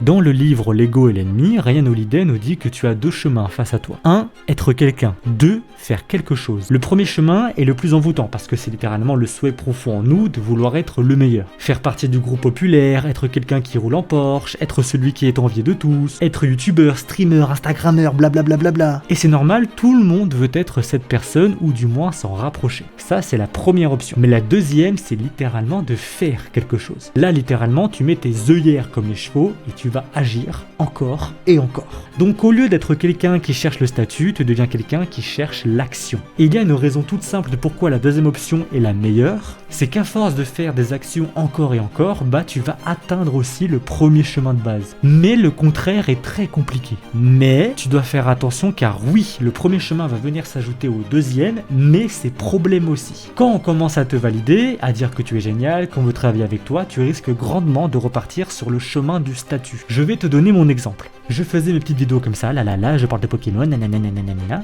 Dans le livre L'ego et l'ennemi, Ryan Holiday nous dit que tu as 2 chemins face à toi. 1. Être quelqu'un. 2. Faire quelque chose. Le premier chemin est le plus envoûtant parce que c'est littéralement le souhait profond en nous de vouloir être le meilleur. Faire partie du groupe populaire, être quelqu'un qui roule en Porsche, être celui qui est envié de tous, être youtubeur, streamer, instagrammeur, blablabla. Et c'est normal, tout le monde veut être cette personne ou du moins s'en rapprocher. Ça, c'est la première option. Mais la deuxième, c'est littéralement de faire quelque chose. Là, littéralement, tu mets tes œillères comme les chevaux et tu vas agir encore et encore. Donc au lieu d'être quelqu'un qui cherche le statut, tu deviens quelqu'un qui cherche l'action. Et il y a une raison toute simple de pourquoi la deuxième option est la meilleure, c'est qu'à force de faire des actions encore et encore, tu vas atteindre aussi le premier chemin de base. Mais le contraire est très compliqué. Mais tu dois faire attention car oui, le premier chemin va venir s'ajouter au deuxième, mais c'est problème aussi. Quand on commence à te valider, à dire que tu es génial, qu'on veut travailler avec toi, tu risques grandement de repartir sur le chemin du statut. Je vais te donner mon exemple. Je faisais mes petites vidéos comme ça, je parle de Pokémon,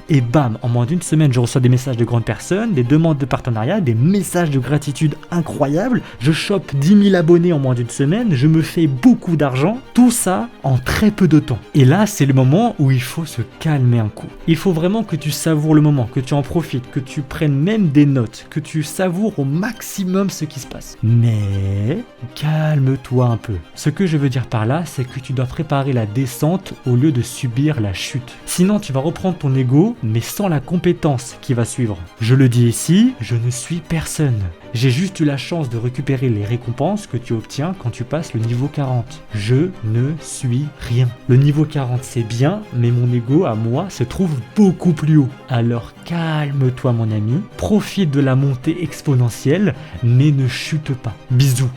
et bam, en moins d'une semaine, je reçois des messages de grandes personnes, des demandes de partenariat, des messages de gratitude incroyables, je chope 10 000 abonnés en moins d'une semaine, je me fais beaucoup d'argent, tout ça en très peu de temps. Et là, c'est le moment où il faut se calmer un coup. Il faut vraiment que tu savoures le moment, que tu en profites, que tu prennes même des notes, que tu savoures au maximum ce qui se passe. Mais calme-toi un peu. Ce que je veux dire par là, c'est que tu dois préparer la descente au lieu de subir la chute. Sinon, tu vas reprendre ton ego, mais sans la compétence qui va suivre. Je le dis ici, je ne suis personne. J'ai juste eu la chance de récupérer les récompenses que tu obtiens quand tu passes le niveau 40. Je ne suis rien. Le niveau 40 c'est bien, mais mon ego à moi se trouve beaucoup plus haut. Alors calme-toi mon ami, profite de la montée exponentielle, mais ne chute pas. Bisous.